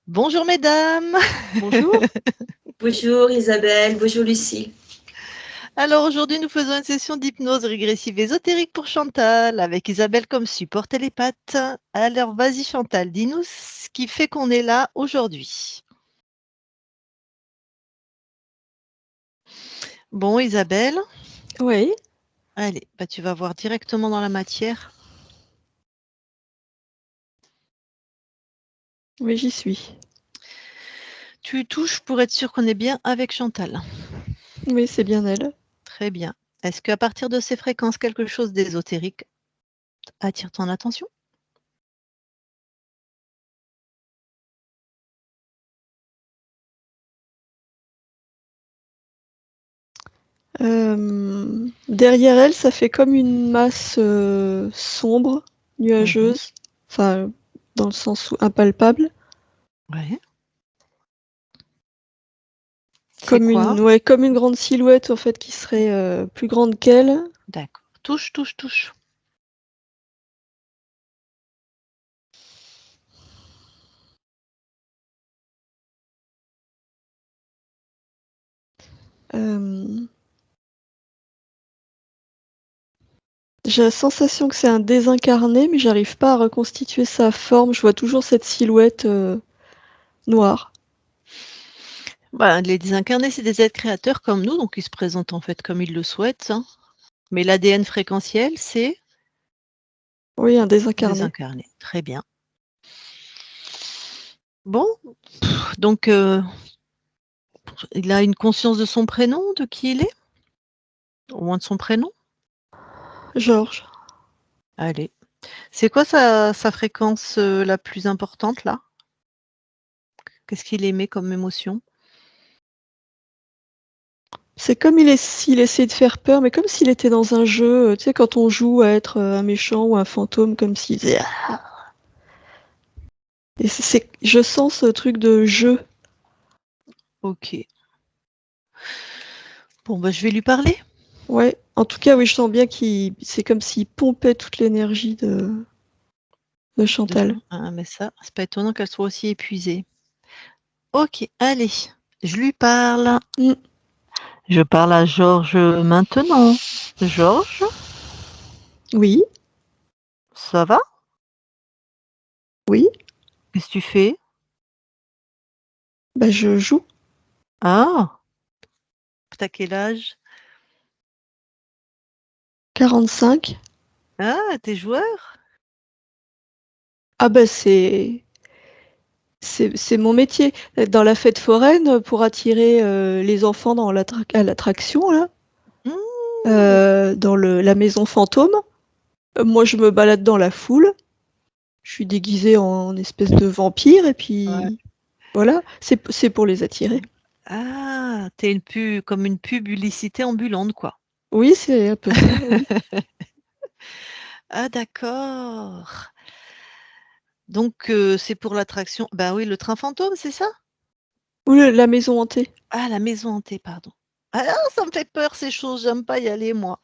Bonjour mesdames. Bonjour. Bonjour Isabelle, bonjour Lucie. Alors aujourd'hui nous faisons une session d'hypnose régressive ésotérique pour Chantal avec Isabelle comme support télépathe. Alors vas-y Chantal, dis-nous ce qui fait qu'on est là aujourd'hui. Bon Isabelle, Oui, allez, tu vas voir directement dans la matière. oui, j'y suis. Tu touches pour être sûr qu'on est bien avec Chantal. Oui, c'est bien elle. Très bien. Est-ce qu'à partir de ces fréquences, quelque chose d'ésotérique attire ton attention? Derrière elle, ça fait comme une masse sombre, nuageuse, enfin, dans le sens où impalpable, Ouais. C'est comme quoi? comme une grande silhouette en fait qui serait plus grande qu'elle. D'accord. Touche, touche, touche. Euh, J'ai la sensation que c'est un désincarné, mais j'arrive pas à reconstituer sa forme. Je vois toujours cette silhouette noire. Les désincarnés, c'est des êtres créateurs comme nous, donc ils se présentent en fait comme ils le souhaitent, hein. Mais l'ADN fréquentiel, c'est Oui, un désincarné. désincarné. Très bien. Bon, donc il a une conscience de son prénom, de qui il est? Au moins de son prénom? Georges. Allez. C'est quoi sa fréquence la plus importante là? Qu'est-ce qu'il émet comme émotion? C'est comme s'il essayait de faire peur, mais comme s'il était dans un jeu, tu sais, quand on joue à être un méchant ou un fantôme, comme s'il faisait ah. Et je sens ce truc de jeu. Ok. Bon, je vais lui parler. Ouais, en tout cas, oui, je sens bien c'est comme s'il pompait toute l'énergie de Chantal. Mais ça, c'est pas étonnant qu'elle soit aussi épuisée. Ok, allez, je lui parle. Mm. Je parle à Georges maintenant. Georges, Oui, ça va? oui, Qu'est-ce que tu fais? bah je joue. Ah, t'as quel âge? 45. Ah, t'es joueur? Ah bah c'est mon métier. Dans la fête foraine, pour attirer les enfants à l'attraction, là, Mmh. dans la maison fantôme, moi je me balade dans la foule. Je suis déguisée en espèce de vampire et Ouais. puis voilà, c'est pour les attirer. Ah, t'es comme une publicité ambulante, quoi. Oui, c'est un peu ça, oui. Ah d'accord. Donc c'est pour l'attraction bah oui, le train fantôme, c'est ça? Ou la maison hantée. Ah, la maison hantée, pardon. Ah non, ça me fait peur ces choses, j'aime pas y aller moi.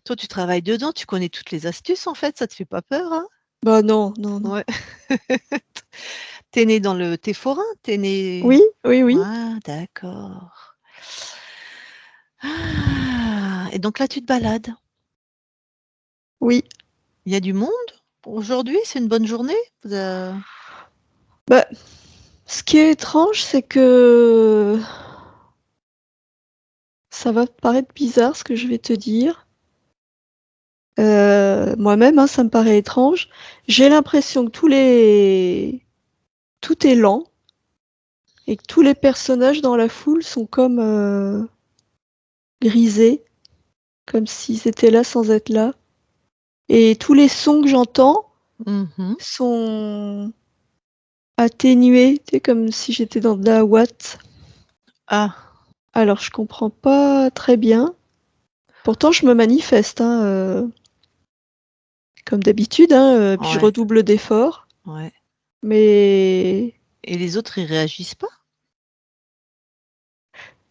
Toi, tu travailles dedans, tu connais toutes les astuces en fait, ça te fait pas peur, hein? Bah non, non, non. Ouais. Tu né dans le tu forain? Tu né Oui, oui, oui, ah d'accord. Ah et donc là, tu te balades? oui. Il y a du monde? Aujourd'hui, c'est une bonne journée? Vous Bah, ce qui est étrange, c'est que ça va te paraître bizarre ce que je vais te dire. Moi-même, hein, ça me paraît étrange. J'ai l'impression que tout est lent et que tous les personnages dans la foule sont comme grisés, comme s'ils étaient là sans être là. Et tous les sons que j'entends Mmh. sont atténués, tu sais, comme si j'étais dans de la ouate. Ah, Alors je comprends pas très bien. Pourtant je me manifeste, hein, comme d'habitude, hein, puis je ouais, redouble d'efforts. ouais Mais et les autres, ils réagissent pas?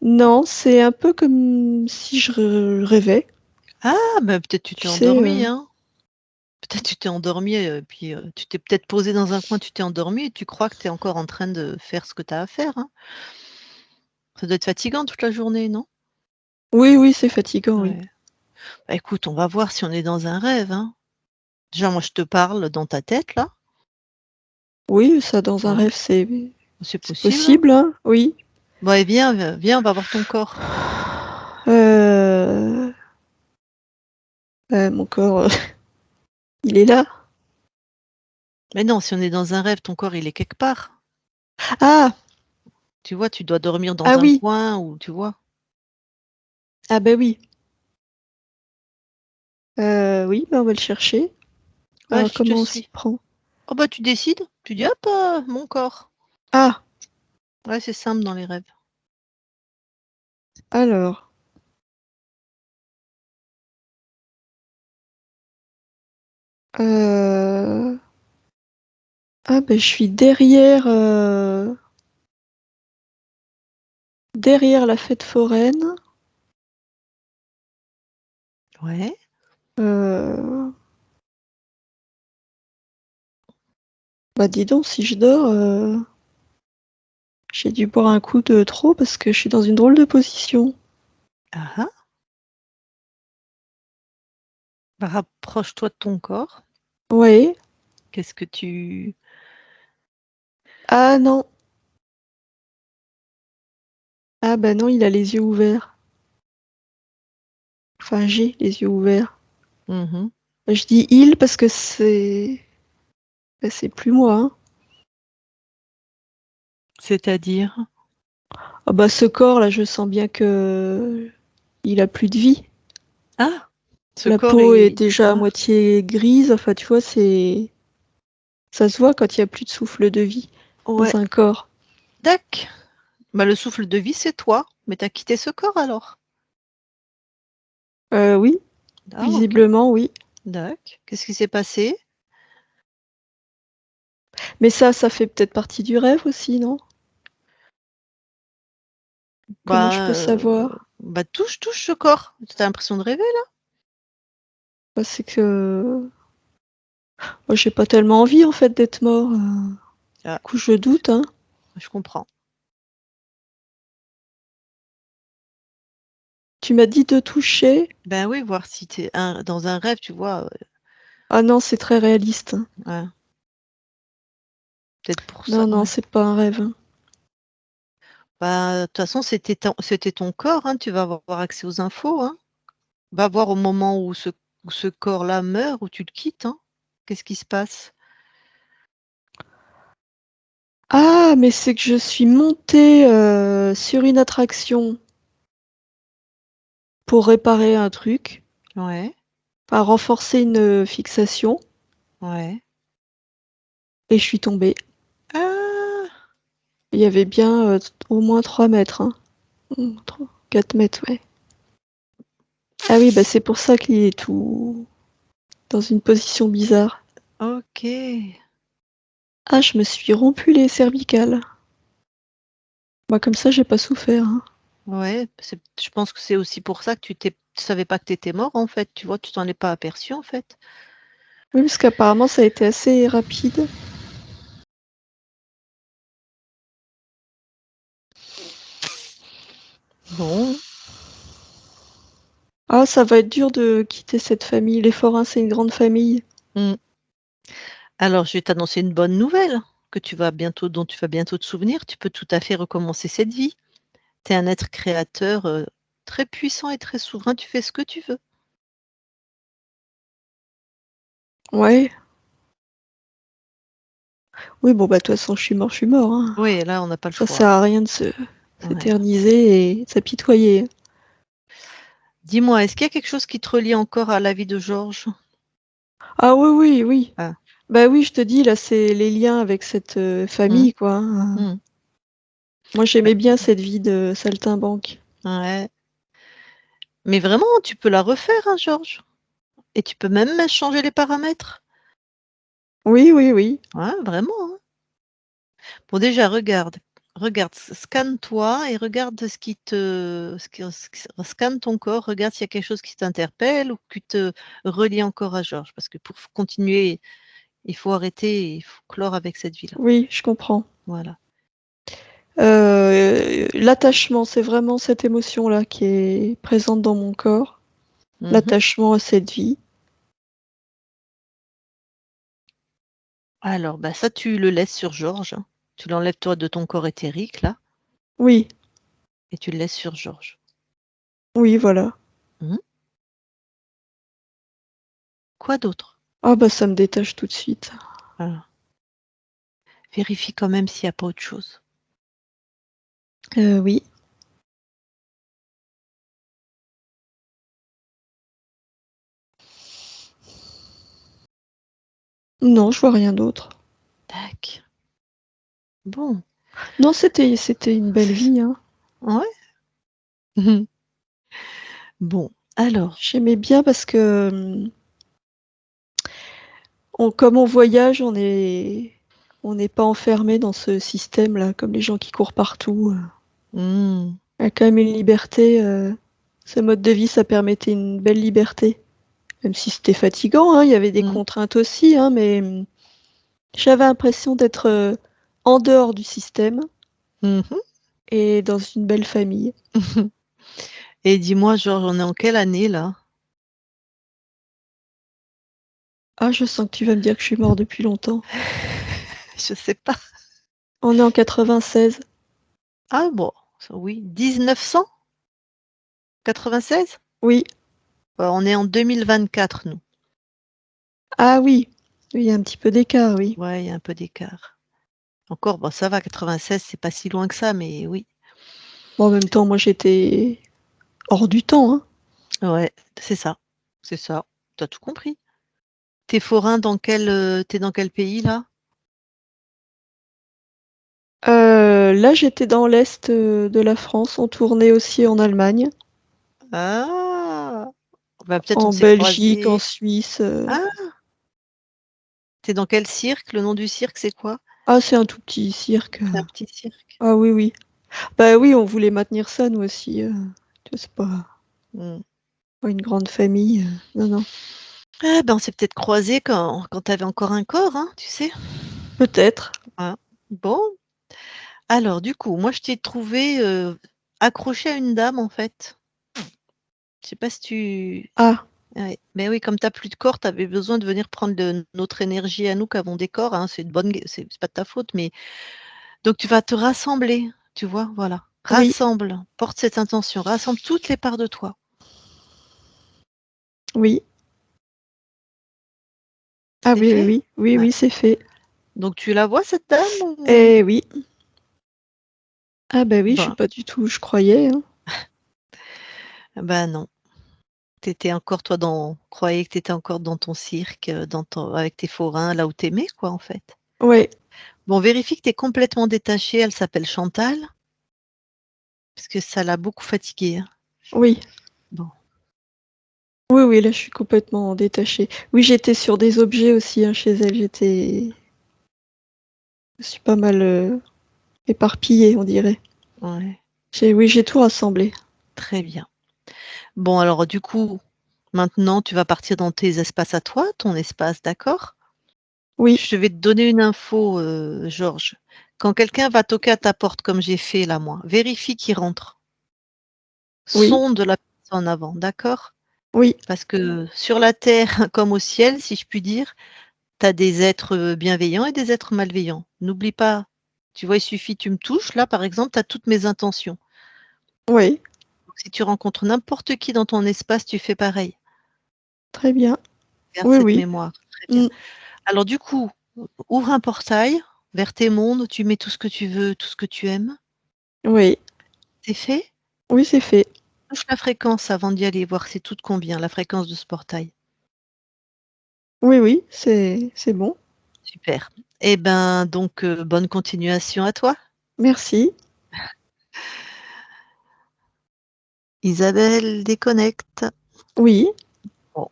non, c'est un peu comme si je rêvais. Ah, peut-être tu Tu t'es sais, endormie, hein? Peut-être tu t'es endormi, puis tu t'es peut-être posé dans un coin, tu t'es endormi et tu crois que tu es encore en train de faire ce que tu as à faire, hein. Ça doit être fatigant toute la journée, non? Oui, oui, c'est fatigant, oui. Ouais. Bah, écoute, on va voir si on est dans un rêve, hein. Déjà, moi, je te parle dans ta tête, là. Oui, ça dans un Ouais, rêve, c'est c'est possible, hein. possible, hein, oui. Bah, et viens, viens, on va voir ton corps. Heu, mon corps, il est là. Mais non, si on est dans un rêve, ton corps, il est quelque part. Ah! Tu vois, tu dois dormir Ah dans un oui! coin ou tu vois? Ah bah oui. Oui, bah, on va le chercher. Ouais, je te Comment on s'y suis. prend? Oh bah, tu décides, tu dis: «Hop, mon corps». Ah! Ouais, c'est simple dans les rêves. Alors, heu, ah bah, je suis derrière la fête foraine. Ouais. Heu, Bah, dis donc si je dors, j'ai dû boire un coup de trop parce que je suis dans une drôle de position. Ah ah. Bah, rapproche-toi de ton corps. Ouais. Qu'est-ce que tu Ah non. Ah bah, non, il a les yeux ouverts. Enfin, j'ai les yeux ouverts. mmh Je dis «il» parce que c'est plus moi, hein. C'est-à-dire? Ah bah, ce corps-là, je sens bien que il a plus de vie. Ah! Ce La corps peau est est déjà à ah! moitié grise, enfin, tu vois, ça se voit quand il y a plus de souffle de vie Ouais, dans un corps. dac. Bah, le souffle de vie, c'est toi, mais tu as quitté ce corps alors? Oui, Ah OK, visiblement, oui. dac. Qu'est-ce qui s'est passé? Mais ça fait peut-être partie du rêve aussi, non? Comment je peux Bah, savoir? bah, touche ce corps. Tu as l'impression de rêver là? Bah, c'est que moi, j'ai pas tellement envie, en fait, d'être mort, Ah, du coup, je doute, hein. je comprends. Tu m'as dit de toucher? Ben oui, voir si tu es dans un rêve, tu vois, Ah non, c'est très réaliste, hein. ouais, peut-être pour ça, Non, non, ouais. c'est pas un rêve, hein. Bah, de toute façon, c'était ton corps, hein, tu vas avoir accès aux infos, hein. Va voir au moment où ce corps-là meurt, où tu le quittes, hein. Qu'est-ce qui se passe? Ah, mais c'est que je suis montée, sur une attraction pour réparer un truc, Ouais, enfin renforcer une, fixation ouais. et je suis tombée. Ah! Il y avait bien, au moins 3 mètres, hein. 3, 4 mètres, ouais. Ah oui, bah, c'est pour ça qu'il est tout dans une position bizarre. OK. Ah, je me suis rompu les cervicales. Bah, comme ça, j'ai pas souffert, hein. Ouais, je pense que c'est aussi pour ça que tu savais pas que tu étais mort, en fait, tu vois? Tu t'en es pas aperçu, en fait. Oui, parce qu'apparemment ça a été assez rapide. Bon, Ah, ça va être dur de quitter cette famille. Les forains, c'est une grande famille. mmh. Alors je vais t'annoncer une bonne nouvelle, dont tu vas bientôt te souvenir. Tu peux tout à fait recommencer cette vie. Tu es un être créateur, très puissant et très souverain, tu fais ce que tu veux. Ouais. Oui, bon, bah, de toute façon, je suis mort, hein. Oui, là, on n'a pas le Ça sert choix. à rien de Ouais. s'éterniser et de s'apitoyer. Dis-moi, est-ce qu'il y a quelque chose qui te relie encore à la vie de Georges? Ah oui, oui, oui. Ah. Bah, oui, je te dis, là, c'est les liens avec cette, Mmh. famille, quoi, hein. Mmh. Moi, Bah, j'aimais bien cette vie de saltimbanque. ouais. Mais vraiment, tu peux la refaire, hein, Georges, et tu peux même changer les paramètres. Oui, oui, oui. Ouais, vraiment, hein. Bon déjà regarde, Regarde, scanne-toi et regarde scanne ton corps, regarde s'il y a quelque chose qui t'interpelle ou qui te relie encore à Georges. Parce que pour continuer, il faut arrêter, il faut clore avec cette vie-là. Oui, je comprends. Voilà. L'attachement, c'est vraiment cette émotion-là qui est présente dans mon corps. Mhm. L'attachement à cette vie. Alors, bah ça, tu le laisses sur Georges. Tu l'enlèves toi de ton corps éthérique, là, Oui, et tu le laisses sur Georges. oui, voilà. Mhm. Quoi d'autre? Ah bah ça me détache tout de suite. Voilà. Vérifie quand même s'il n'y a pas autre chose. Oui. Non, je vois rien d'autre. Tac. Bon. Non, c'était une belle vie, hein. Ouais. Mhm. Bon, alors. J'aimais bien parce que comme on voyage, on n'est pas enfermé dans ce système-là, comme les gens qui courent partout. Hmm. Il y a quand même une liberté. Ce mode de vie, ça permettait une belle liberté. Même si c'était fatigant, hein, il y avait des Hmm. contraintes aussi, hein, mais j'avais l'impression d'être en dehors du système Mhm. et dans une belle famille. Et dis-moi, Georges, on est en quelle année là? Ah, je sens que tu vas me dire que je suis mort depuis longtemps. Je sais pas. On est en 96. Ah bon, oui, 1996? Oui. On est en 2024, nous. Ah oui. Oui, il y a un petit peu d'écart, oui. Ouais, il y a un peu d'écart. Encore, bon, ça va, 96, c'est pas si loin que ça, mais oui. Bon, en même temps, moi, j'étais hors du temps, hein. Ouais, c'est ça. C'est ça. T'as tout compris. T'es forain t'es dans quel pays là? Là, j'étais dans l'est de la France. On tournait aussi en Allemagne, Ah! Bah, peut-être on en s'est Belgique, en croisés. Suisse. Ah! T'es dans quel cirque? Le nom du cirque, c'est quoi? Ah, c'est un tout petit cirque. C'est un petit cirque. Ah oui, oui. Bah oui, on voulait maintenir ça, nous aussi. Tu vois, c'est Hmm. pas une grande famille. Non, non. Eh ben, on s'est peut-être croisés quand t'avais encore un corps, hein, tu sais? Peut-être. Hein. Bon, alors du coup, moi je t'ai trouvé accroché à une dame en fait. Je sais pas si tu. Ah, Ouais. Mais oui, comme tu as plus de corps, tu avais besoin de venir prendre notre énergie à nous qui avons des corps, hein, c'est une bonne, c'est pas de ta faute, mais donc tu vas te rassembler, tu vois, voilà. oui, Rassemble, porte cette intention, rassemble toutes les parts de toi. oui. Ah C'est oui, oui, fait? oui, oui, Ouais. oui, c'est fait. Donc tu la vois cette dame ou... Eh oui. Ah bah oui, je suis Bon, pas du tout où je croyais, hein. bah non. T'étais encore toi croyais que tu étais encore dans ton cirque, avec tes forains, là où t'aimais quoi en fait. Ouais, Bon, vérifie que tu es complètement détachée, elle s'appelle Chantal, parce que ça l'a beaucoup fatiguée, hein. oui. Bon, Oui, oui, là, je suis complètement détachée. Oui, j'étais sur des objets aussi, hein, chez elle. Je suis pas mal éparpillée, on dirait. ouais, Oui, j'ai tout rassemblé. très bien. Bon, alors du coup, maintenant, tu vas partir dans tes espaces à toi, ton espace, d'accord? Oui, Je vais te donner une info, Georges. Quand quelqu'un va toquer à ta porte, comme j'ai fait là, moi, vérifie qu'il rentre. oui, Sonde la personne avant, d'accord? oui, Parce que sur la terre comme au ciel, si je puis dire, tu as des êtres bienveillants et des êtres malveillants. N'oublie pas, tu vois, il suffit, tu me touches, là, par exemple, tu as toutes mes intentions. oui. Donc, si tu rencontres n'importe qui dans ton espace, tu fais pareil. Très bien. Garde Oui, cette oui. mémoire. Très bien. Mm, Alors, du coup, ouvre un portail vers tes mondes, tu mets tout ce que tu veux, tout ce que tu aimes. oui, C'est fait? oui, c'est fait. Touche la fréquence avant d'y aller, voir si tout te convient, la fréquence de ce portail. Oui, oui, c'est bon. Super. Eh ben, donc, bonne continuation à toi. Merci. Isabelle déconnecte. Oui, Bon,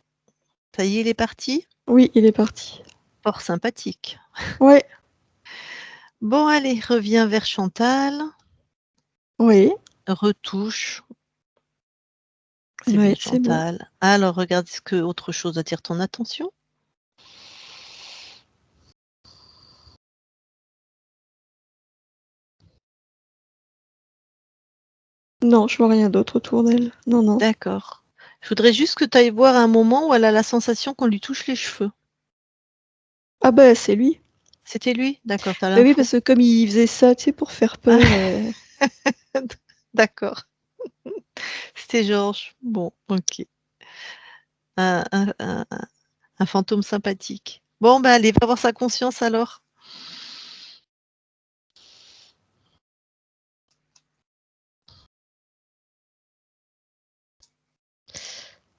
ça y est, il est parti? oui, il est parti. Fort sympathique. Ouais, Bon, allez, reviens vers Chantal. Oui, Retouche. C'est bien oui, c'est bon. Chantal. Alors, regarde ce que autre chose attire ton attention. Non, je vois rien d'autre autour d'elle. Non, non. D'accord. Je voudrais juste que tu ailles voir un moment où elle a la sensation qu'on lui touche les cheveux. Ah bah c'est lui. C'était lui? D'accord, tu as Bah oui, l'info. parce que comme il faisait ça, tu sais, pour faire peur. D'accord. C'était Georges. Bon, OK. Un fantôme sympathique. Bon, bah, allez, va voir sa conscience alors.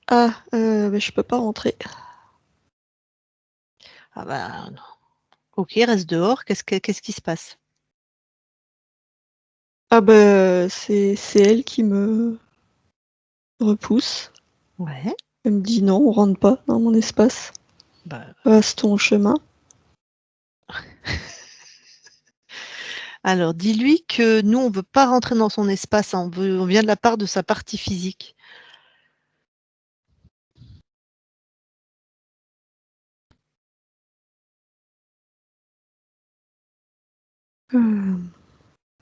Ah, bah, je peux pas rentrer. Ah bah, non. OK, reste dehors. Qu'est-ce qui se passe? Ah bah c'est elle qui me repousse. Ouais, Elle me dit non, on rentre pas dans mon espace. bah, Passe ton chemin. alors dis-lui que nous, on veut pas rentrer dans son espace, hein, on vient de la part de sa partie physique.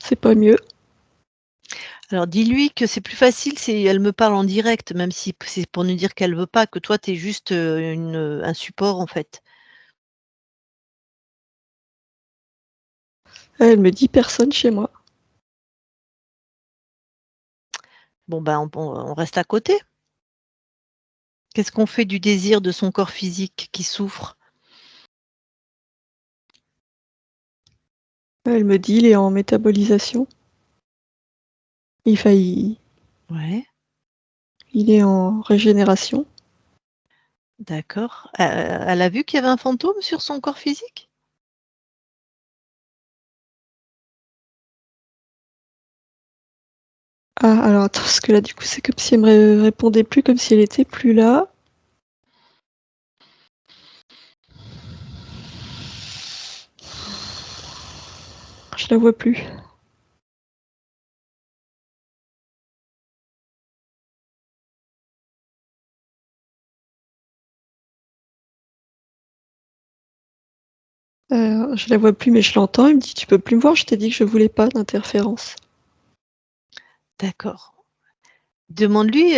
C'est pas mieux. Alors dis-lui que c'est plus facile si elle me parle en direct, même si c'est pour nous dire qu'elle veut pas, que toi tu es juste, un support en fait. Elle me dit personne chez moi. Bon, ben, on reste à côté. Qu'est-ce qu'on fait du désir de son corps physique qui souffre? Elle me dit il est en métabolisation. Enfin, Ouais, il est en régénération. d'accord. Elle a vu qu'il y avait un fantôme sur son corps physique? Ah, alors attends, parce que là, du coup, c'est comme si elle me répondait plus, comme si elle était plus là. Je la vois plus. Je la vois plus, mais je l'entends. Elle me dit tu peux plus me voir, je t'ai dit que je voulais pas d'interférence. D'accord. Demande-lui,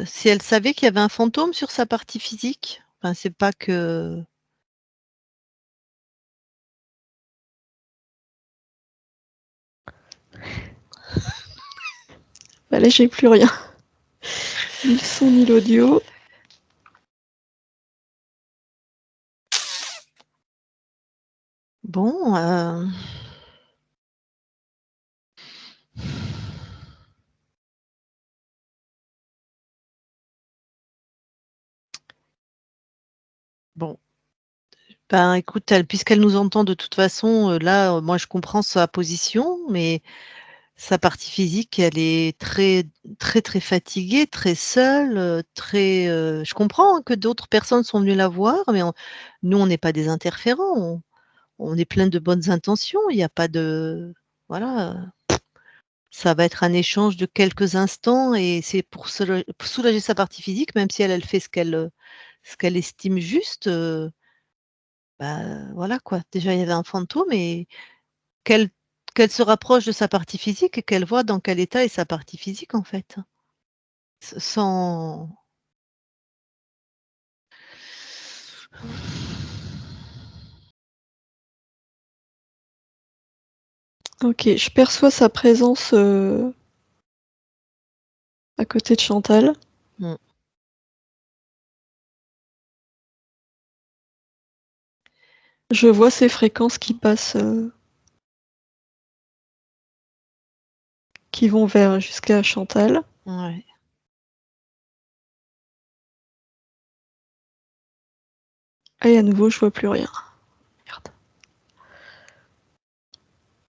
si elle savait qu'il y avait un fantôme sur sa partie physique. Enfin, c'est pas que Bah là, j'ai plus rien. Ni le son, ni l'audio. bon, bon, ben, écoute, puisqu'elle nous entend de toute façon, là, moi je comprends sa position, mais sa partie physique, elle est très très, très fatiguée, très seule, très, je comprends, hein, que d'autres personnes sont venues la voir, mais nous, on n'est pas des interférents, on est plein de bonnes intentions, il y a pas de voilà, ça va être un échange de quelques instants et c'est pour soulager sa partie physique, même si elle fait ce qu'elle estime juste, bah, voilà quoi. Déjà, il y avait un fantôme et qu'elle qu'elle se rapproche de sa partie physique et qu'elle voit dans quel état est sa partie physique, en fait. Sans Ok, je perçois sa présence à côté de Chantal. mmh, Je vois ces fréquences qui passent, qui vont vers jusqu'à Chantal. ouais. Et à nouveau, je vois plus rien. Merde.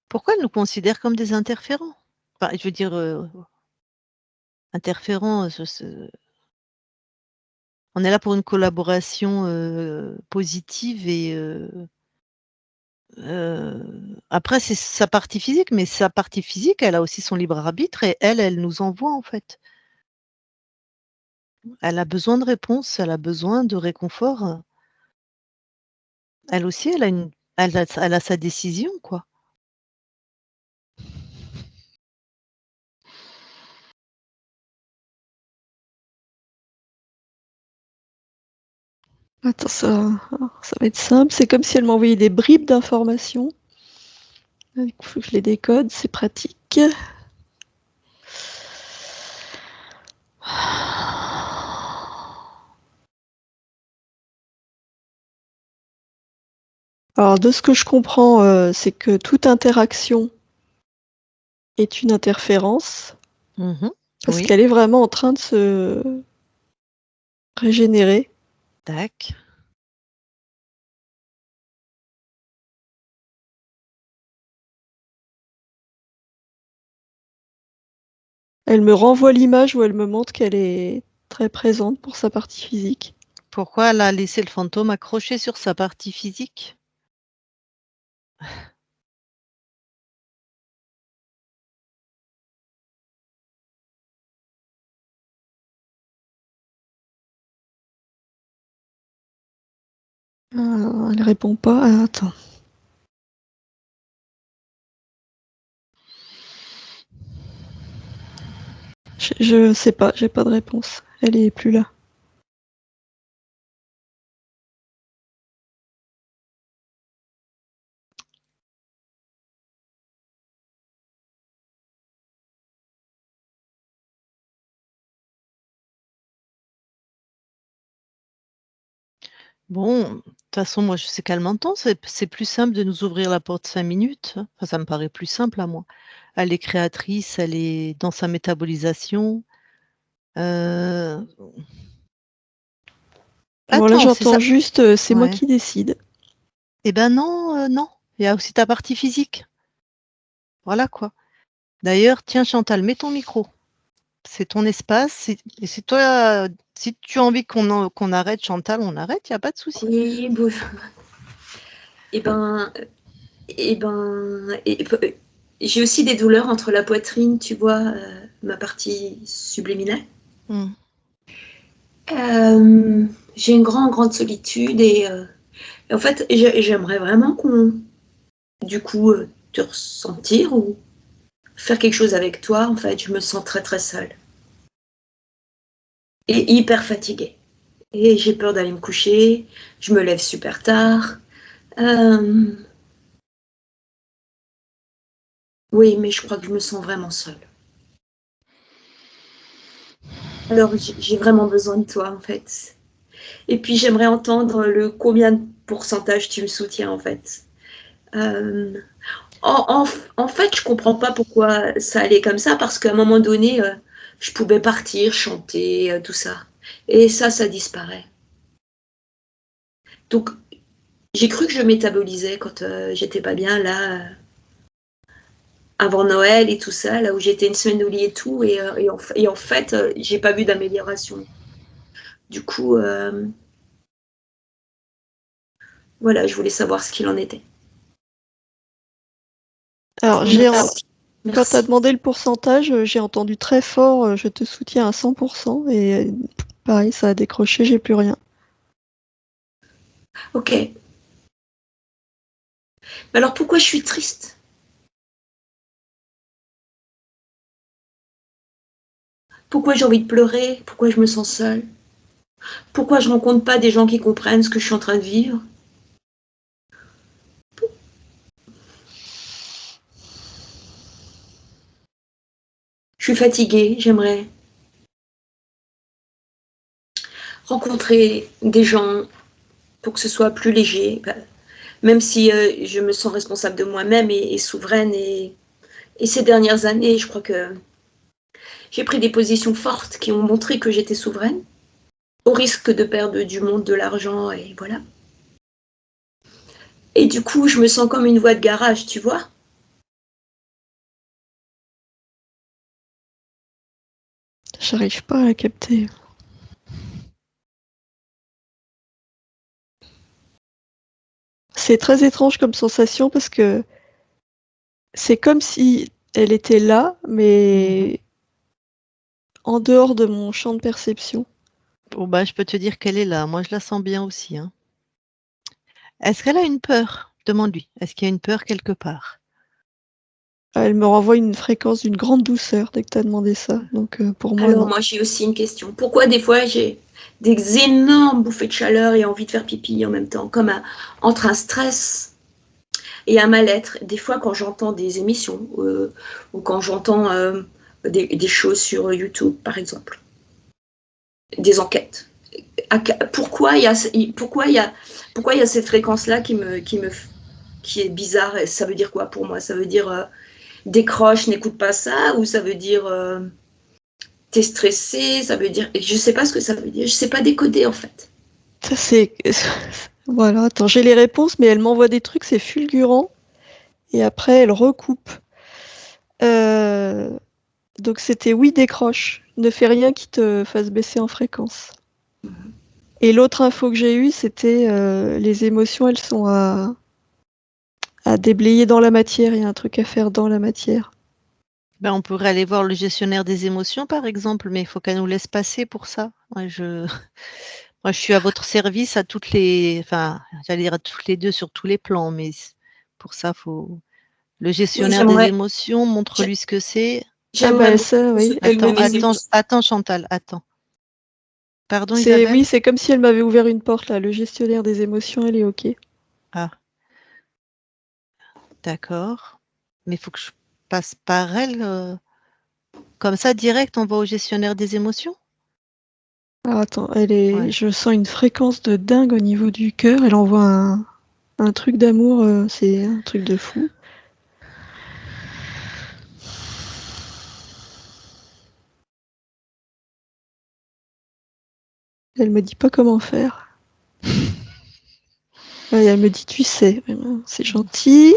Pourquoi elle nous considère comme des interférents? Enfin, je veux dire, interférents, on est là pour une collaboration, positive et Après c'est sa partie physique, mais sa partie physique, elle a aussi son libre arbitre et elle nous envoie, en fait. Elle a besoin de réponses, elle a besoin de réconfort. Elle aussi, elle a sa décision, quoi. Attends, ça va être simple. C'est comme si elle m'envoyait des bribes d'informations. Il faut que je les décode, c'est pratique. Alors, de ce que je comprends, c'est que toute interaction est une interférence, parce Oui, qu'elle est vraiment en train de se régénérer. tac. Elle me renvoie l'image où elle me montre qu'elle est très présente pour sa partie physique. Pourquoi elle a laissé le fantôme accroché sur sa partie physique? Elle répond pas. Ah, attends. Je sais pas, j'ai pas de réponse. Elle est plus là. Bon, de toute façon, moi, je sais qu'elle m'entend. C'est plus simple de nous ouvrir la porte 5 minutes. Enfin, ça me paraît plus simple à moi. Elle est créatrice, elle est dans sa métabolisation. Heu, Alors là, attends, c'est j'entends ça juste, c'est moi ouais. qui décide. Eh ben non, non. Il y a aussi ta partie physique. Voilà, quoi. D'ailleurs, tiens, Chantal, mets ton micro. C'est ton espace, et c'est toi, si tu as envie qu'on arrête, Chantal, on arrête, il y a pas de souci. Oui, bonjour. Eh ben, eh ben, j'ai aussi des douleurs entre la poitrine, tu vois, ma partie subliminale. Mmh. J'ai une grande solitude et en fait, j'aimerais vraiment du coup, te ressentir ou faire quelque chose avec toi. En fait, je me sens très seule et hyper fatiguée. Et j'ai peur d'aller me coucher. Je me lève super tard. Euh, oui, mais je crois que je me sens vraiment seule. Alors, j'ai vraiment besoin de toi, en fait. Et puis, j'aimerais entendre le combien de pourcentage tu me soutiens, en fait. Euh, en fait, je comprends pas pourquoi ça allait comme ça, parce qu'à un moment donné, je pouvais partir, chanter, tout ça. Et ça disparaît. Donc, j'ai cru que je métabolisais quand j'étais pas bien, là, avant Noël et tout ça, là où j'étais une semaine au lit et tout, et en fait, j'ai pas vu d'amélioration. Du coup, voilà, je voulais savoir ce qu'il en était. Alors, Merci. quand tu as Merci. demandé le pourcentage, j'ai entendu très fort, je te soutiens à 100%, et pareil, ça a décroché, j'ai plus rien. Ok. Mais alors pourquoi je suis triste? Pourquoi j'ai envie de pleurer? Pourquoi je me sens seule? Pourquoi je rencontre pas des gens qui comprennent ce que je suis en train de vivre? Je suis fatiguée, j'aimerais rencontrer des gens pour que ce soit plus léger, même si je me sens responsable de moi-même et souveraine. Et ces dernières années, je crois que j'ai pris des positions fortes qui ont montré que j'étais souveraine, au risque de perdre du monde, de l'argent, et voilà. Et du coup, je me sens comme une voie de garage, tu vois. J'arrive pas à la capter. c'est très étrange comme sensation parce que c'est comme si elle était là, mais en dehors de mon champ de perception. Bon, bah, je peux te dire qu'elle est là. Moi, je la sens bien aussi, hein. Est-ce qu'elle a une peur? Demande-lui. Est-ce qu'il y a une peur quelque part? Elle me renvoie une fréquence d'une grande douceur dès que tu as demandé ça. Donc pour moi, Alors non. moi j'ai aussi une question. Pourquoi des fois j'ai des énormes bouffées de chaleur et envie de faire pipi en même temps, comme entre un stress et un mal-être. Des fois quand j'entends des émissions ou quand j'entends des choses sur YouTube par exemple, des enquêtes. Pourquoi il y a cette fréquence-là qui est bizarre? Ça veut dire quoi pour moi? Ça veut dire décroche, n'écoute pas ça, ou ça veut dire t'es stressé, ça veut dire. Je sais pas ce que ça veut dire. Je sais pas décoder en fait. Ça, c'est. Voilà, attends, j'ai les réponses, mais elle m'envoie des trucs, c'est fulgurant. Et après, elle recoupe. Donc c'était oui, décroche. Ne fais rien qui te fasse baisser en fréquence. Et l'autre info que j'ai eue, c'était les émotions, elles sont à déblayer dans la matière. Il y a un truc à faire dans la matière. Ben, on pourrait aller voir le gestionnaire des émotions, par exemple, mais il faut qu'elle nous laisse passer pour ça. Moi, je suis à votre service à toutes les, enfin, j'allais dire à toutes les deux sur tous les plans, mais pour ça, faut le Oui, gestionnaire des émotions, montre-lui ce que c'est. Ah j'aimerais bah beaucoup ça, oui. Attends, mes émotions. attends, Chantal, attends. Pardon, Isabelle? Oui, c'est comme si elle m'avait ouvert une porte là. Le gestionnaire des émotions, elle est OK. Ah, d'accord. Mais il faut que je passe par elle, comme ça, direct, on va au gestionnaire des émotions? Alors attends, Ouais. je sens une fréquence de dingue au niveau du cœur. Elle envoie un truc d'amour, c'est un truc de fou. Elle me dit pas comment faire. Ouais, elle me dit tu sais. C'est gentil.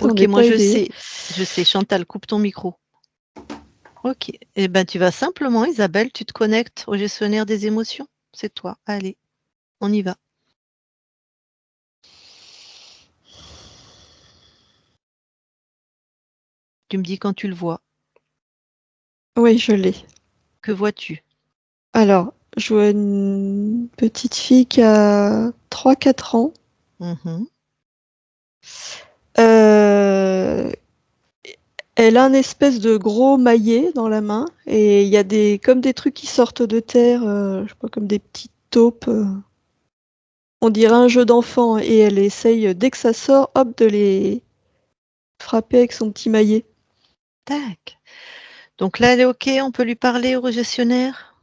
On Ok, n'est moi pas aidé. je sais, Chantal, coupe ton micro. Ok, eh ben tu vas simplement, Isabelle, tu te connectes au gestionnaire des émotions. C'est toi. Allez, on y va. Tu me dis quand tu le vois. Oui, je l'ai. Que vois-tu? Alors, je vois une petite fille qui a 3-4 ans. Mhm. Euh, Elle a un espèce de gros maillet dans la main et il y a comme des trucs qui sortent de terre, je sais pas, comme des petites taupes. On dirait un jeu d'enfant et elle essaye, dès que ça sort, hop, de les frapper avec son petit maillet. Tac. Donc là, elle est ok, on peut lui parler au gestionnaire?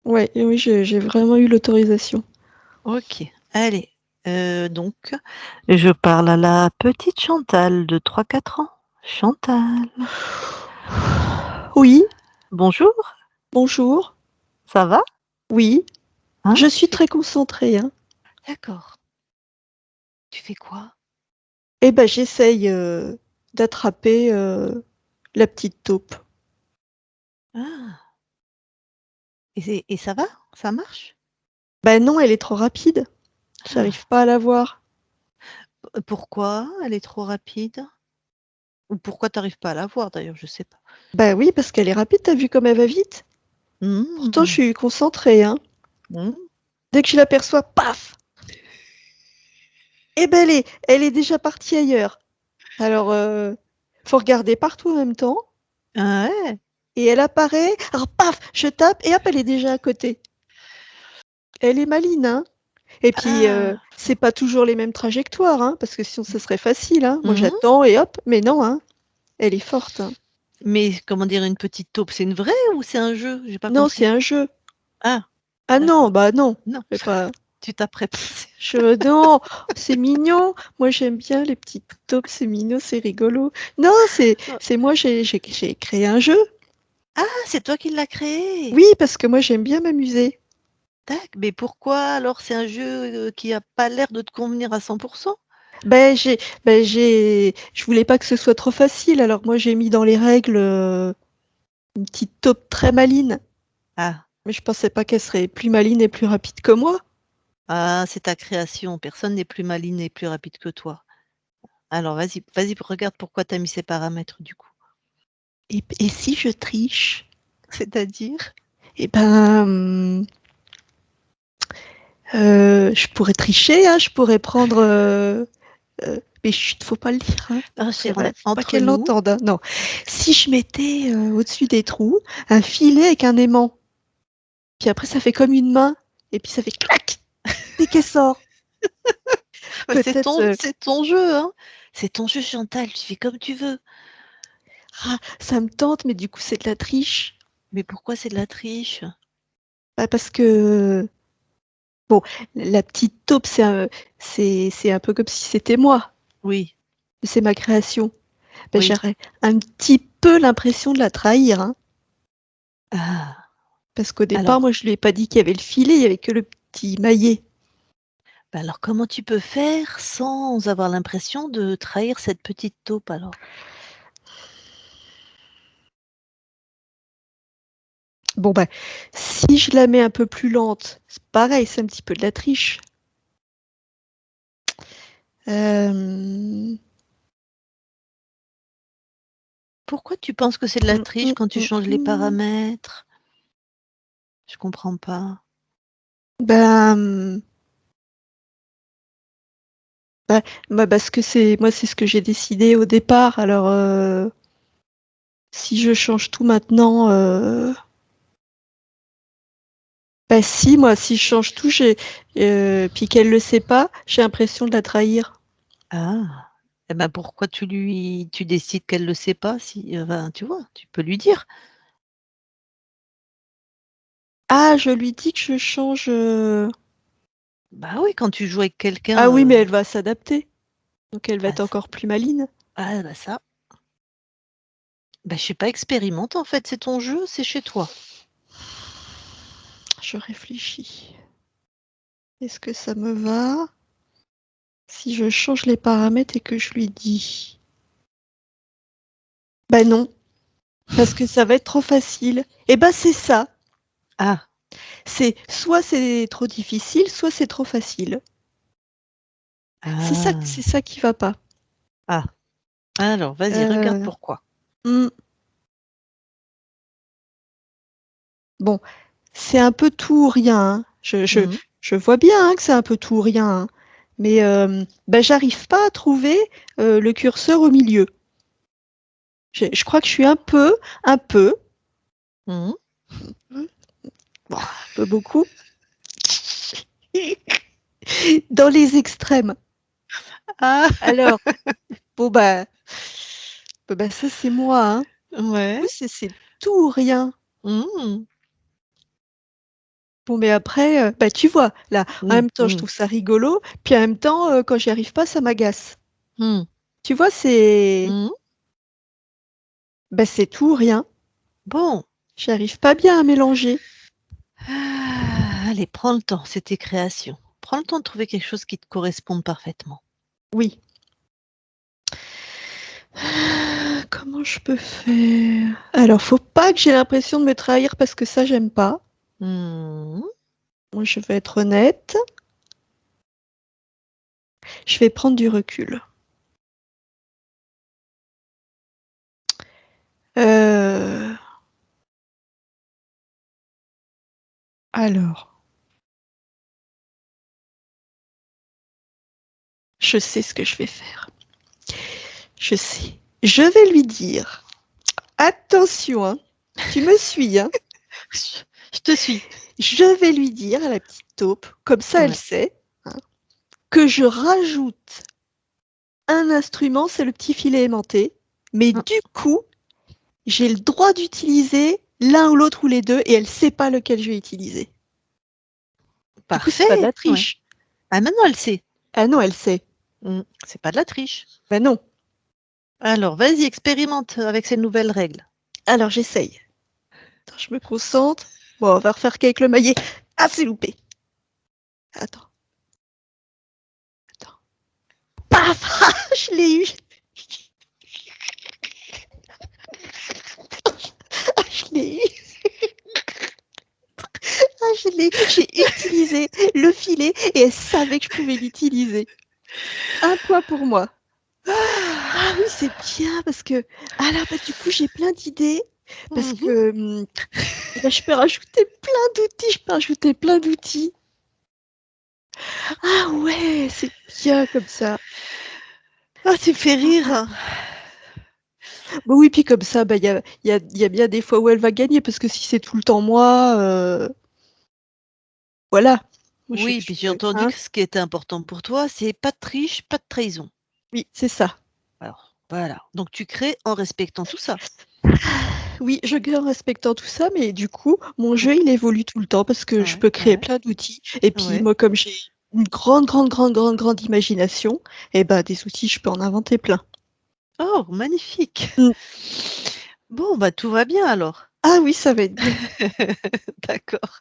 Ouais, et oui, j'ai vraiment eu l'autorisation. Ok, allez. Donc, je parle à la petite Chantal de 3-4 ans. Chantal. Oui, Bonjour, bonjour. ça va? Oui, Hein? je suis Tu fais... très concentrée, hein. D'accord. Tu fais quoi? Eh ben, j'essaye d'attraper la petite taupe. Ah. Et ça va? Ça marche? Ben non, elle est trop rapide. Ah. J'arrive pas à la voir. Pourquoi? Elle est trop rapide? Ou pourquoi tu arrives pas à la voir d'ailleurs? Je sais pas. Bah oui, parce qu'elle est rapide, t'as vu comme elle va vite? Pourtant, je Mmh. suis concentrée, hein. Mmh. Dès que je l'aperçois, paf! Eh ben, elle est déjà partie ailleurs. Alors, faut regarder partout en même temps. Ah ouais? Et elle apparaît. Alors, paf! Je tape et hop, elle est déjà à côté. Elle est maline, hein. Et puis, Ah! c'est pas toujours les mêmes trajectoires, hein, parce que sinon, ce serait facile, hein. Moi, Mmh. j'attends et hop. Mais non, hein. Elle est forte, hein. Mais comment dire une petite taupe? C'est une vraie ou c'est un jeu? J'ai pas Non, c'est compris. un jeu. Ah, Ah non, d'accord. bah non. Non, C'est pas. tu t'apprêtes. Non, c'est mignon. Moi, j'aime bien les petites taupes, c'est mignon, c'est rigolo. Non, c'est moi, j'ai créé un jeu. Ah, c'est toi qui l'as créé? Oui, parce que moi, j'aime bien m'amuser. Tac, mais pourquoi alors c'est un jeu, qui a pas l'air de te convenir à 100? Ben, je voulais pas que ce soit trop facile, alors moi, j'ai mis dans les règles une petite taupe très maline. Ah, Mais je pensais pas qu'elle serait plus maline et plus rapide que moi. Ah, c'est ta création. Personne n'est plus malin et plus rapide que toi. Alors vas-y, regarde pourquoi tu as mis ces paramètres du coup. Et si je triche? C'est-à-dire? Eh ben, je pourrais tricher, hein, je pourrais prendre. Mais chut, faut pas le dire, hein. Ah, Faut pas entre qu'elle nous. l'entende, hein. Non. Si je mettais au-dessus des trous un filet avec un aimant, puis après ça fait comme une main, et puis ça fait clac dès qu'elle sort. Ouais, c'est Peut-être. ton jeu, hein. C'est ton jeu, Chantal, tu fais comme tu veux. Ah, ça me tente, mais du coup c'est de la triche. Mais pourquoi c'est de la triche? Bah, parce que bon, la petite taupe, c'est un peu comme si c'était moi. Oui, C'est ma création. Ben, oui. j'aurais un petit peu l'impression de la trahir, hein, Ah, parce qu'au départ, alors, moi, je lui ai pas dit qu'il y avait le filet, il y avait que le petit maillet. alors comment tu peux faire sans avoir l'impression de trahir cette petite taupe alors? Bon, ben, si je la mets un peu plus lente, c'est pareil, c'est un petit peu de la triche. Euh, Pourquoi tu penses que c'est de la triche quand tu changes les mm. paramètres? Je comprends pas. Ben, parce que moi, c'est ce que j'ai décidé au départ. Alors, si je change tout maintenant, bah si, moi, si je change tout, puis qu'elle le sait pas, j'ai l'impression de la trahir. Ah, et ben pourquoi tu décides qu'elle le sait pas si, enfin, tu vois, tu peux lui dire. Ah, je lui dis que je change. Bah oui, quand tu joues avec quelqu'un, Ah oui, mais elle va s'adapter. Donc elle va bah, être encore plus maline. bah ça, bah je sais pas, expérimente en fait, c'est ton jeu, c'est chez toi. Je réfléchis. Est-ce que ça me va si je change les paramètres et que je lui dis? Bah non, parce que ça va être trop facile. Et bah c'est ça. Ah, C'est soit c'est trop difficile, soit c'est trop facile. C'est ah, ça qui va pas. ah. Alors vas-y, regarde Euh, pourquoi. hmm, Bon, c'est un peu tout ou rien, hein. Mmh. Je vois bien, hein, que c'est un peu tout ou rien, hein. Mais bah, j'arrive pas à trouver le curseur au milieu. Je crois que je suis un peu, Mmh. bon, un peu beaucoup, dans les extrêmes. Ah! Alors, bon bah ça c'est moi, hein. Du Ouais. coup, c'est tout ou rien. Mmh. Bon, mais après, bah tu vois, là, en Mmh, même temps, je mmh, trouve ça rigolo, puis en même temps, quand j'y arrive pas, ça m'agace. mmh. Tu vois, Mmh. c'est tout ou rien. Bon. J'arrive pas bien à mélanger. Ah, allez, prends le temps, c'est tes créations. Prends le temps de trouver quelque chose qui te corresponde parfaitement. Oui. Comment je peux faire? Alors, faut pas que j'ai l'impression de me trahir parce que ça, j'aime pas. Mmh. Moi, je vais être honnête. Je vais prendre du recul. Euh, Alors, je sais ce que je vais faire. Je sais. Je vais lui dire, attention, hein, tu me suis, hein. Je te suis. Je vais lui dire à la petite taupe, comme ça elle Ouais. sait, hein, que je rajoute un instrument, c'est le petit filet aimanté, mais Mmh. du coup, j'ai le droit d'utiliser l'un ou l'autre ou les deux et elle sait pas lequel je vais utiliser. Du coup, c'est pas de Parfait, la ouais. triche. Ah maintenant elle sait. Ah non, elle sait. Mmh. C'est pas de la triche. Ben non. Alors vas-y, expérimente avec ces nouvelles règles. Alors j'essaye. Attends, je me concentre. Bon, on va refaire qu'avec le maillet. Ah, c'est loupé. Attends, attends. Paf! Ah, je l'ai eu. Ah, je l'ai eu. Ah, j'ai utilisé le filet et elle savait que je pouvais l'utiliser. Un point pour moi. Ah oui, c'est bien parce que du coup j'ai plein d'idées parce que je peux rajouter plein d'outils. Ah ouais, c'est bien comme ça. Ah, tu me fais rire. Bah oui, puis comme ça, il y a bien des fois où elle va gagner parce que si c'est tout le temps moi, voilà. Moi, Oui, puis j'ai entendu hein, que ce qui était important pour toi, c'est pas de triche, pas de trahison. oui, c'est ça. Alors, voilà. Donc tu crées en respectant tout ça. Oui, je crée en respectant tout ça, mais du coup, mon jeu, il évolue tout le temps parce que je Ouais, peux créer ouais, plein d'outils. Et puis ouais. moi, comme j'ai une grande imagination, et ben des outils, je peux en inventer plein. Oh, magnifique. Mm. Bon, bah tout va bien alors. Ah oui, ça va être bien. D'accord.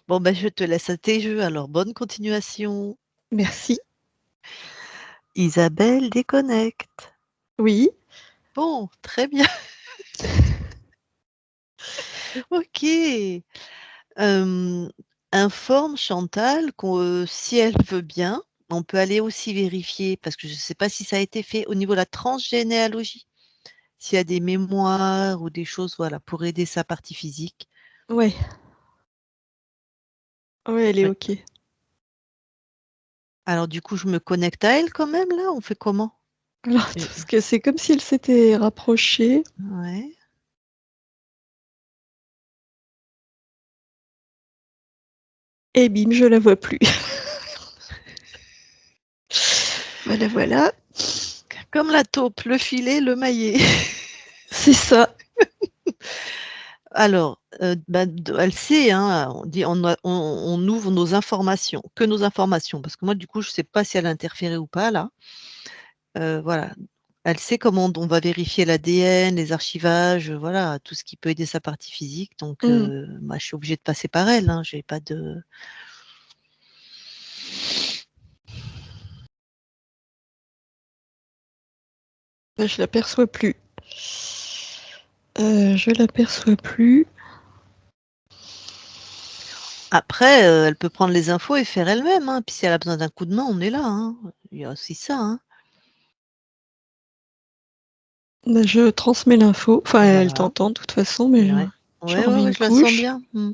Bon, bah je te laisse à tes jeux. Alors, bonne continuation. Merci. Isabelle déconnecte. Oui. Bon, très bien. OK. Informe Chantal qu'on, si elle veut bien, on peut aller aussi vérifier, parce que je ne sais pas si ça a été fait au niveau de la transgénéalogie, s'il y a des mémoires ou des choses, voilà, pour aider sa partie physique. Ouais. Ouais, elle est Ouais. OK. Alors du coup, je me connecte à elle quand même là? On fait comment? Alors, parce que c'est comme si elle s'était rapprochée. Ouais. Et bim, je la vois plus. Voilà, voilà. Comme la taupe, le filet, le maillet. C'est ça. Alors, bah, elle sait, hein, on dit on ouvre nos informations, que nos informations, parce que moi, du coup, je ne sais pas si elle a interféré ou pas là. Voilà. Elle sait comment on va vérifier l'ADN, les archivages, voilà, tout ce qui peut aider sa partie physique. Donc, moi, je suis obligée de passer par elle, hein, j'ai pas de Je l'aperçois plus. Je l'aperçois plus. après, elle peut prendre les infos et faire elle-même, hein, puis si elle a besoin d'un coup de main, on est là, hein. Il y a aussi ça, hein. Je transmets l'info. Enfin, elle Voilà. t'entend de toute façon, mais Ouais. je Ouais, ouais, remets ouais, une je la sens couche. bien. Mmh.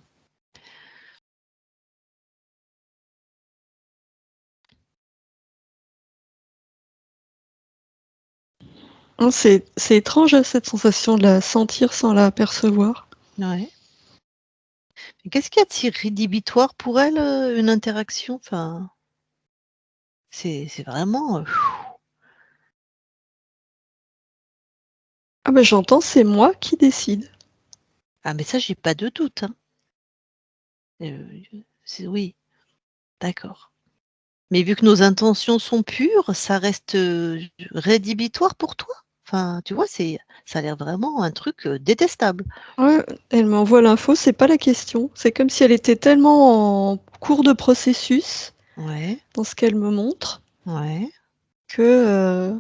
Hein, c'est étrange, cette sensation de la sentir sans la percevoir. Ouais. Mais qu'est-ce qu'il y a de si rédhibitoire pour elle, une interaction? Enfin, c'est vraiment, Ah bah, j'entends, c'est moi qui décide. ah mais ça, j'ai pas de doute, hein. C'est oui, d'accord. Mais vu que nos intentions sont pures, ça reste, rédhibitoire pour toi? Enfin, tu vois, ça a l'air vraiment un truc, détestable. Ouais, elle m'envoie l'info, c'est pas la question. C'est comme si elle était tellement en cours de processus Ouais, dans ce qu'elle me montre ouais. que,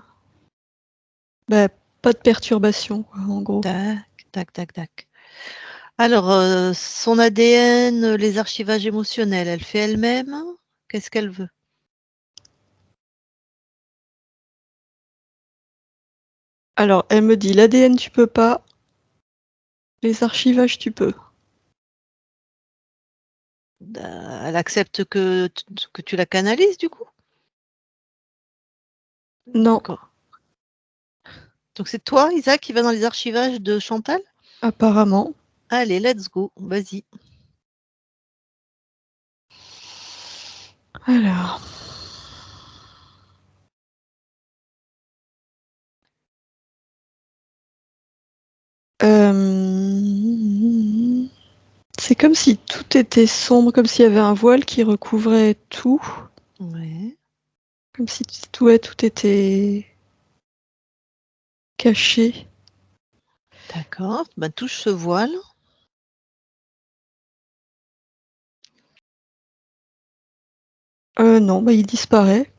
bah, pas de perturbation, quoi, en gros. Tac, tac, tac, tac. Alors, son ADN, les archivages émotionnels, elle fait elle-même? Qu'est-ce qu'elle veut? Alors, elle me dit: «L'ADN, tu peux pas, les archivages, tu peux». Elle accepte que tu la canalises du coup? Non, D'accord. Donc c'est toi, Isa, qui va dans les archivages de Chantal? apparemment. Allez, let's go, vas-y. Alors, c'est comme si tout était sombre, comme s'il y avait un voile qui recouvrait tout, Ouais, comme si tout était caché. d'accord. Bah, touche ce voile. Non, bah, il disparaît.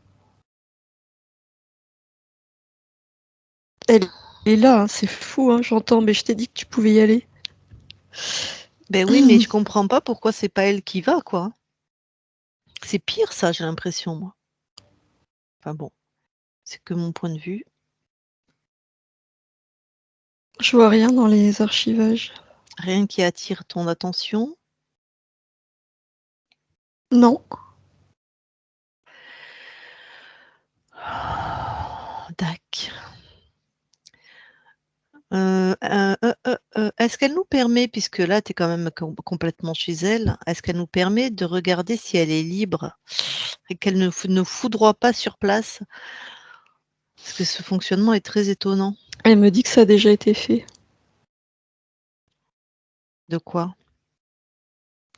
Elle est là, hein, c'est fou, hein, j'entends, mais je t'ai dit que tu pouvais y aller. Ben oui, mais je comprends pas pourquoi c'est pas elle qui va, quoi. C'est pire ça, j'ai l'impression, moi. Enfin bon, c'est que mon point de vue. Je vois rien dans les archivages. Rien qui attire ton attention? Non. Dac. Est-ce qu'elle nous permet, puisque là tu es quand même complètement chez elle, est-ce qu'elle nous permet de regarder si elle est libre et qu'elle ne foudroie pas sur place? Parce que ce fonctionnement est très étonnant. Elle me dit que ça a déjà été fait. De quoi?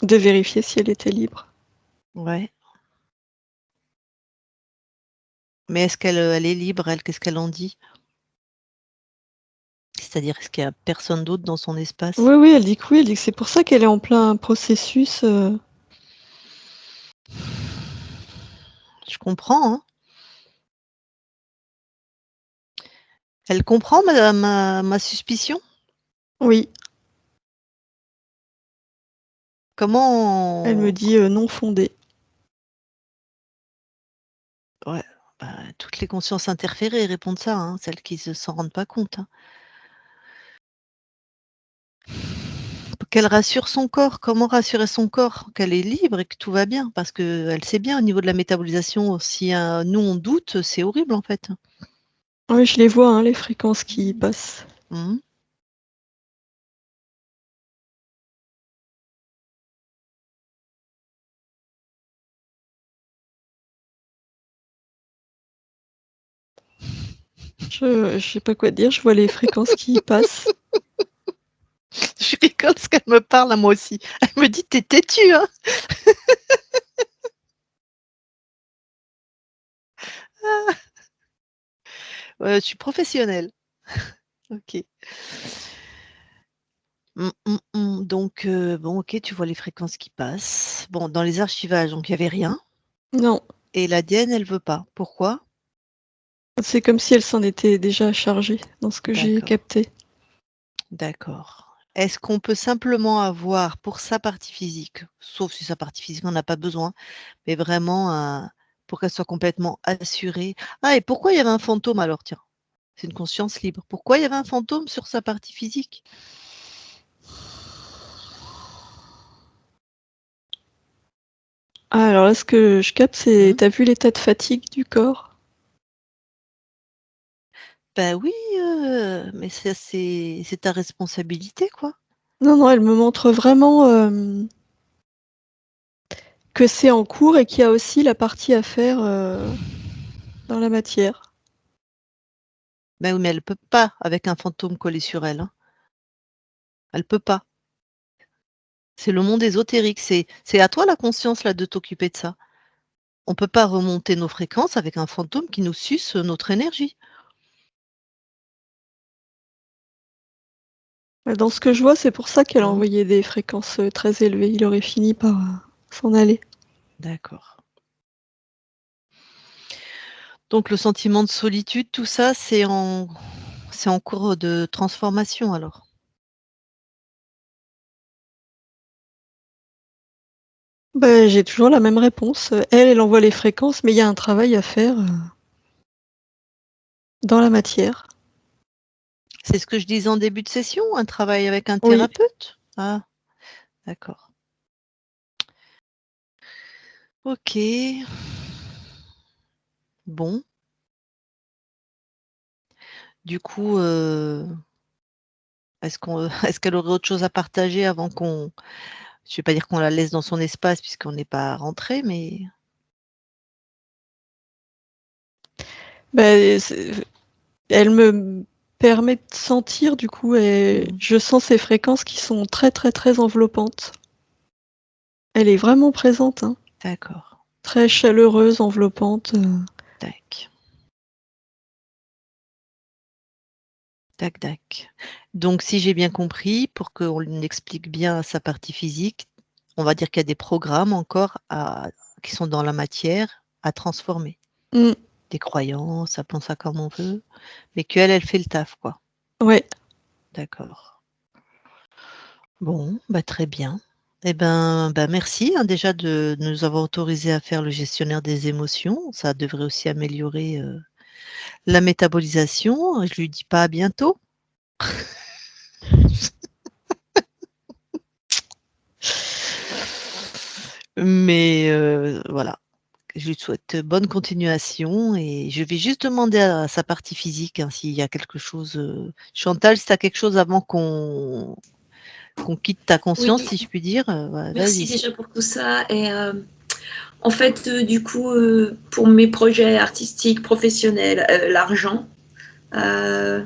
De vérifier si elle était libre. Ouais. Mais est-ce qu'elle elle est libre, elle? Qu'est-ce qu'elle en dit? C'est-à-dire, est-ce qu'il y a personne d'autre dans son espace? Oui, oui, elle dit que oui, elle dit que c'est pour ça qu'elle est en plein processus. Je comprends, hein. Elle comprend ma suspicion? Oui, Comment elle me dit non fondée. Ouais, bah, toutes les consciences interférées répondent ça, hein, celles qui s'en rendent pas compte, hein. Qu'elle rassure son corps. Comment rassurer son corps? Qu'elle est libre et que tout va bien, parce qu'elle sait bien au niveau de la métabolisation, si, nous on doute, c'est horrible en fait. Oui, je les vois, hein, les fréquences qui passent. Mmh. Je sais pas quoi dire, je vois les fréquences qui passent. Je rigole parce qu'elle me parle à moi aussi. Elle me dit: «Tu es têtue, hein?» Je suis professionnelle. OK. Donc bon, OK, tu vois les fréquences qui passent. Bon, dans les archivages, donc il y avait rien Non, et l'ADN, elle veut pas. Pourquoi? c'est comme si elle s'en était déjà chargée dans ce que j'ai D'accord. capté. D'accord. Est-ce qu'on peut simplement avoir pour sa partie physique, sauf si sa partie physique on n'a pas besoin, mais vraiment pour qu'elle soit complètement assurée. Ah et pourquoi il y avait un fantôme alors tiens? C'est une conscience libre. Pourquoi il y avait un fantôme sur sa partie physique? Ah, alors là, ce que je capte, c'est Mmh. tu vu l'état de fatigue du corps? Bah oui, mais ça c'est ta responsabilité quoi. Non, non, elle me montre vraiment, que c'est en cours et qu'il y a aussi la partie à faire, dans la matière. Bah oui, mais elle peut pas avec un fantôme collé sur elle, hein. Elle peut pas. C'est le monde ésotérique, c'est à toi la conscience là de t'occuper de ça. On peut pas remonter nos fréquences avec un fantôme qui nous suce, notre énergie. Dans ce que je vois, c'est pour ça qu'elle a Mmh. envoyé des fréquences, très élevées. Il aurait fini par, s'en aller. D'accord. Donc le sentiment de solitude, tout ça, c'est en cours de transformation alors? Bah, j'ai toujours la même réponse, elle envoie les fréquences, mais il y a un travail à faire, dans la matière. C'est ce que je disais en début de session, un travail avec un Oui, thérapeute? Ah, d'accord. OK. Bon, du coup, est-ce qu'on est-ce qu'elle aurait autre chose à partager avant qu'on je vais pas dire qu'on la laisse dans son espace puisqu'on n'est pas rentré, mais bah, elle me permet de sentir du coup et mmh, je sens ces fréquences qui sont très, très, très enveloppantes. Elle est vraiment présente, hein. d'accord, Très chaleureuse, enveloppante, tac. Tac, tac. Donc si j'ai bien compris, pour qu'on explique bien sa partie physique, on va dire qu'il y a des programmes encore qui sont dans la matière à transformer. mmh, Des croyances, appelons ça comme on veut, mais qu'elle, elle fait le taf, quoi. ouais. D'accord. Bon, bah, très bien. Eh ben, merci hein, déjà de nous avoir autorisé à faire le gestionnaire des émotions. Ça devrait aussi améliorer la métabolisation. Je lui dis pas à bientôt. Mais voilà, je lui souhaite bonne continuation et je vais juste demander à sa partie physique hein, s'il y a quelque chose. Chantal, si tu as quelque chose avant qu'on quitte ta conscience, Oui, si je puis dire, merci vas-y. déjà pour tout ça. Et en fait, du coup, pour mes projets artistiques, professionnels, l'argent, euh,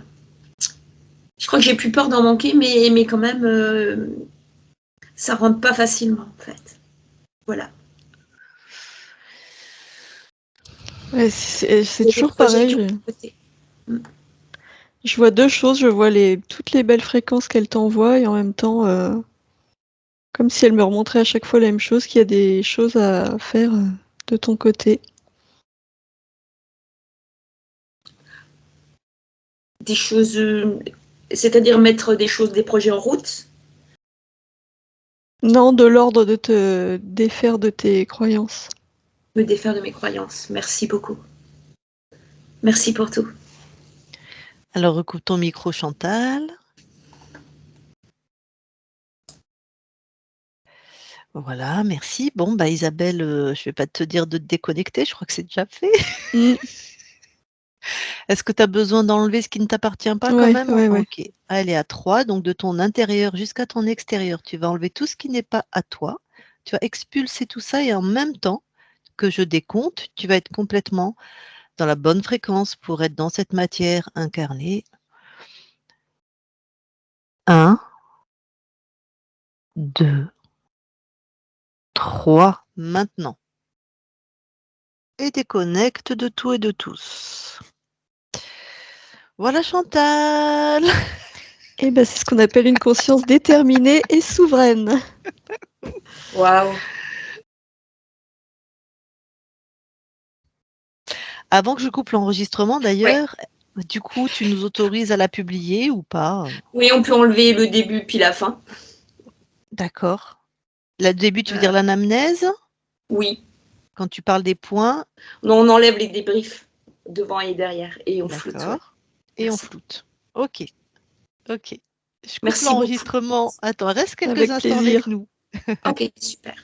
je crois que j'ai plus peur d'en manquer, mais quand même, ça rentre pas facilement, en fait. Voilà. Ouais, c'est Il y a des toujours projets qui pareil. ont côté. Je vois deux choses. Je vois toutes les belles fréquences qu'elle t'envoie et en même temps, comme si elle me remontrait à chaque fois la même chose, qu'il y a des choses à faire de ton côté. Des choses, c'est-à-dire mettre des choses, des projets en route, Non, de l'ordre de te défaire de tes croyances. me défaire de mes croyances. Merci beaucoup. Merci pour tout. Alors, recoupe ton micro, Chantal. Voilà, merci. Bon, Isabelle, je vais pas te dire de te déconnecter, je crois que c'est déjà fait. Mm. Est-ce que tu as besoin d'enlever ce qui ne t'appartient pas quand Ouais, même? ouais, ouais. Ok. Elle est à 3, donc de ton intérieur jusqu'à ton extérieur, tu vas enlever tout ce qui n'est pas à toi. Tu vas expulser tout ça et en même temps que je décompte, tu vas être complètement dans la bonne fréquence pour être dans cette matière incarnée. 1, 2, 3, maintenant. Et déconnecte de tout et de tous. Voilà Chantal. Et ben, c'est ce qu'on appelle une conscience déterminée et souveraine. Waouh. Avant que je coupe l'enregistrement Ouais. d'ailleurs, du coup, tu nous autorises à la publier ou pas? Oui, on peut enlever le début puis la fin. D'accord. Le début, tu veux dire Euh, l'anamnèse? oui. Quand tu parles des points? Non, on enlève les débriefs devant et derrière et on floute, ouais. D'accord. Et on Merci. floute. Ok, ok. Je coupe Merci beaucoup. l'enregistrement. Attends, reste quelques Avec instants avec plaisir. nous. Ok, super.